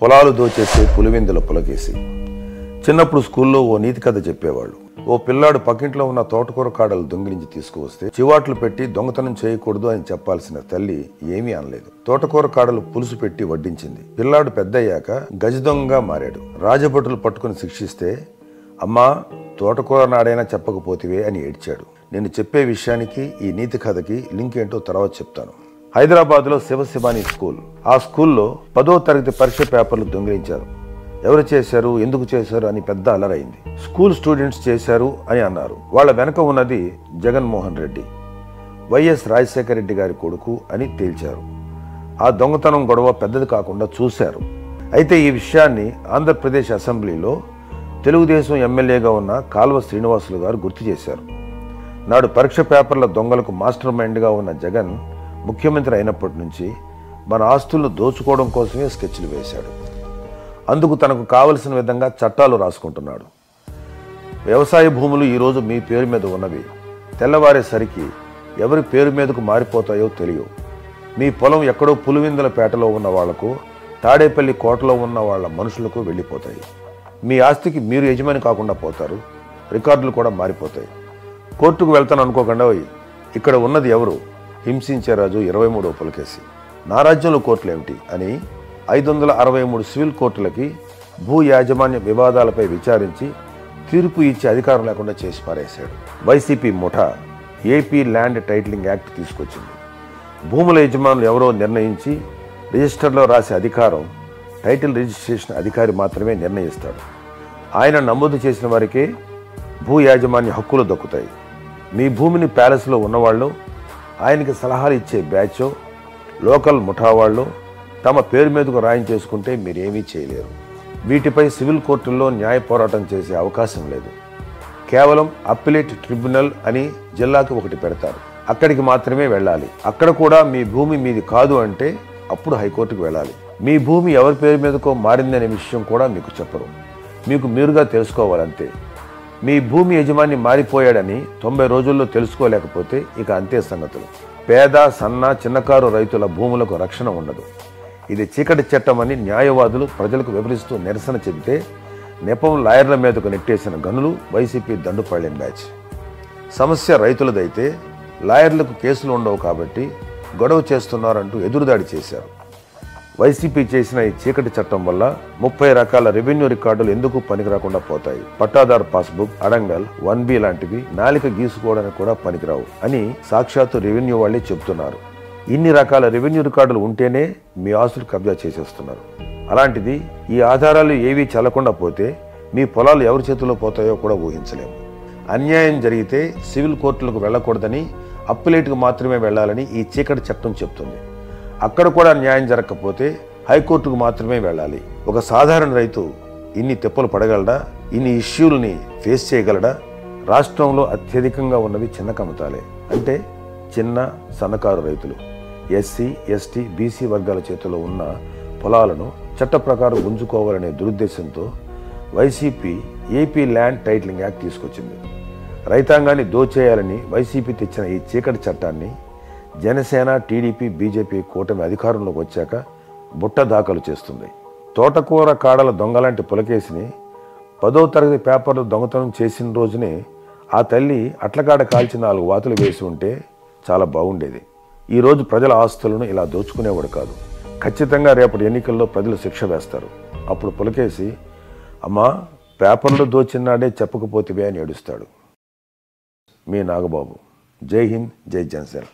పొలాలు దోచేసే పులివెందుల పులకేసి. చిన్నప్పుడు స్కూల్లో ఓ నీతి కథ చెప్పేవాళ్ళు. ఓ పిల్లాడు పక్కింట్లో ఉన్న తోటకూర కాడలు దొంగిలించి తీసుకువస్తే చివాట్లు పెట్టి దొంగతనం చేయకూడదు అని చెప్పాల్సిన తల్లి ఏమీ అనలేదు. తోటకూర కాడలు పులుసు పెట్టి వడ్డించింది. పిల్లాడు పెద్దయ్యాక గజ దొంగగా మారాడు. రాజభటులు పట్టుకుని శిక్షిస్తే, అమ్మా తోటకూర నాడైనా చెప్పకపోతివే అని ఏడ్చాడు. నేను చెప్పే విషయానికి ఈ నీతి కథకి లింక్ ఏంటో తర్వాత చెప్తాను. హైదరాబాద్లో శివశివాని స్కూల్. ఆ స్కూల్లో 10వ తరగతి పరీక్ష పేపర్లు దొంగిలించారు. ఎవరు చేశారు, ఎందుకు చేశారు అని పెద్ద అలరైంది. స్కూల్ స్టూడెంట్స్ చేశారు అని అన్నారు. వాళ్ళ వెనక ఉన్నది జగన్మోహన్ రెడ్డి, వైఎస్ రాజశేఖర రెడ్డి గారి కొడుకు అని తేల్చారు. ఆ దొంగతనం గొడవ పెద్దది కాకుండా చూశారు. అయితే ఈ విషయాన్ని ఆంధ్రప్రదేశ్ అసెంబ్లీలో తెలుగుదేశం ఎమ్మెల్యేగా ఉన్న కాల్వ శ్రీనివాసులు గారు గుర్తు చేశారు. నాడు పరీక్ష పేపర్ల దొంగలకు మాస్టర్ మైండ్గా ఉన్న జగన్ ముఖ్యమంత్రి అయినప్పటి నుంచి మన ఆస్తులను దోచుకోవడం కోసమే స్కెచ్లు వేశాడు. అందుకు తనకు కావలసిన విధంగా చట్టాలు రాసుకుంటున్నాడు. వ్యవసాయ భూములు ఈరోజు మీ పేరు మీద ఉన్నవి. తెల్లవారేసరికి ఎవరి పేరు మీదకు మారిపోతాయో తెలియవు. మీ పొలం ఎక్కడో పులివెందుల పేటలో ఉన్న వాళ్లకు, తాడేపల్లి కోటలో ఉన్న వాళ్ళ మనుషులకు వెళ్ళిపోతాయి. మీ ఆస్తికి మీరు యజమాని కాకుండా పోతారు. రికార్డులు కూడా మారిపోతాయి. కోర్టుకు వెళ్తాను అనుకోకుండా, ఇక్కడ ఉన్నది ఎవరు, హింసించే రాజు 23వ పులకేసి, నా రాజ్యంలో కోర్టులు ఏమిటి అని 563 సివిల్ కోర్టులకి భూ యాజమాన్య వివాదాలపై విచారించి తీర్పు ఇచ్చే అధికారం లేకుండా చేసి పారేశాడు. వైసీపీ ముఠా ఏపీ ల్యాండ్ టైటిలింగ్ యాక్ట్ తీసుకొచ్చింది. భూముల యజమానులు ఎవరో నిర్ణయించి రిజిస్టర్లో రాసే అధికారం టైటిల్ రిజిస్ట్రేషన్ అధికారి మాత్రమే నిర్ణయిస్తాడు. ఆయన నమోదు చేసిన వారికే భూ యాజమాన్య హక్కులు దక్కుతాయి. మీ భూమిని ప్యాలెస్లో ఉన్నవాళ్ళు, ఆయనకి సలహాలు ఇచ్చే బ్యాచో, లోకల్ ముఠా వాళ్ళు తమ పేరు మీదకు రాయించేసుకుంటే మీరేమీ చేయలేరు. వీటిపై సివిల్ కోర్టుల్లో న్యాయ పోరాటం చేసే అవకాశం లేదు. కేవలం అప్పిలేట్ ట్రిబ్యునల్ అని జిల్లాకి ఒకటి పెడతారు. అక్కడికి మాత్రమే వెళ్ళాలి. అక్కడ కూడా మీ భూమి మీది కాదు అంటే అప్పుడు హైకోర్టుకు వెళ్ళాలి. మీ భూమి ఎవరి పేరు మీదకో మారిందనే విషయం కూడా మీకు చెప్పరు. మీకు మీరుగా తెలుసుకోవాలంతే. మీ భూమి యజమాని మారిపోయాడని 90 రోజుల్లో తెలుసుకోలేకపోతే ఇక అంతే సంగతులు. పేద, సన్న, చిన్నకారు రైతుల భూములకు రక్షణ ఉండదు. ఇది చీకటి చట్టం అని న్యాయవాదులు ప్రజలకు వివరిస్తూ నిరసన చెబితే నెపం లాయర్ల మీదకు నెట్టేసిన గనులు వైసీపీ దండుపాళ్యం బ్యాచ్. సమస్య రైతులదైతే లాయర్లకు కేసులు ఉండవు కాబట్టి గొడవ చేస్తున్నారంటూ ఎదురుదాడి చేశారు. వైసీపీ చేసిన ఈ చీకటి చట్టం వల్ల 30 రకాల రెవెన్యూ రికార్డులు ఎందుకు పనికిరాకుండా పోతాయి. పట్టాదారు పాస్బుక్, అడంగల్, 1B లాంటివి నాలిక గీసుకోవడానికి కూడా పనికిరావు అని సాక్షాత్తు రెవెన్యూ వాళ్ళే చెబుతున్నారు. ఇన్ని రకాల రెవెన్యూ రికార్డులు ఉంటేనే మీ ఆస్తులు కబ్జా చేసేస్తున్నారు. అలాంటిది ఈ ఆధారాలు ఏవీ చల్లకుండా పోతే మీ పొలాలు ఎవరి చేతిలో పోతాయో కూడా ఊహించలేము. అన్యాయం జరిగితే సివిల్ కోర్టులకు వెళ్లకూడదని, అప్పిలేట్కు మాత్రమే వెళ్లాలని ఈ చీకటి చట్టం చెప్తుంది. అక్కడ కూడా న్యాయం జరగకపోతే హైకోర్టుకు మాత్రమే వెళ్ళాలి. ఒక సాధారణ రైతు ఇన్ని తిప్పలు పడగలడా? ఇన్ని ఇష్యూల్ని ఫేస్ చేయగలడా? రాష్ట్రంలో అత్యధికంగా ఉన్నవి చిన్న కమతాలే, అంటే చిన్న సన్నకారు రైతులు. ఎస్సీ, ఎస్టీ, బీసీ వర్గాల చేతిలో ఉన్న పొలాలను చట్ట ప్రకారం గుంజుకోవాలనే దురుద్దేశంతో YCP AP land titling act తీసుకొచ్చింది. రైతాంగాన్ని దోచేయాలని వైసీపీ తెచ్చిన ఈ చీకటి చట్టాన్ని జనసేన, టీడీపీ, బీజేపీ కూటమి అధికారంలోకి వచ్చాక బుట్ట దాఖలు చేస్తుంది. తోటకూర కాడల దొంగలాంటి పులకేసిని 10వ తరగతి పేపర్లు దొంగతనం చేసిన రోజునే ఆ తల్లి అట్లకాడ కాల్చి 4 వాతులు వేసి ఉంటే చాలా బాగుండేది. ఈరోజు ప్రజల ఆస్తులను ఇలా దోచుకునేవాడు కాదు. ఖచ్చితంగా రేపటి ఎన్నికల్లో ప్రజలు శిక్ష వేస్తారు. అప్పుడు పులకేసి, అమ్మా పేపర్లు దోచిన్నాడే చెప్పకపోతేవే అని ఏడుస్తాడు. మీ నాగబాబు. జై హింద్, జై జనసేన.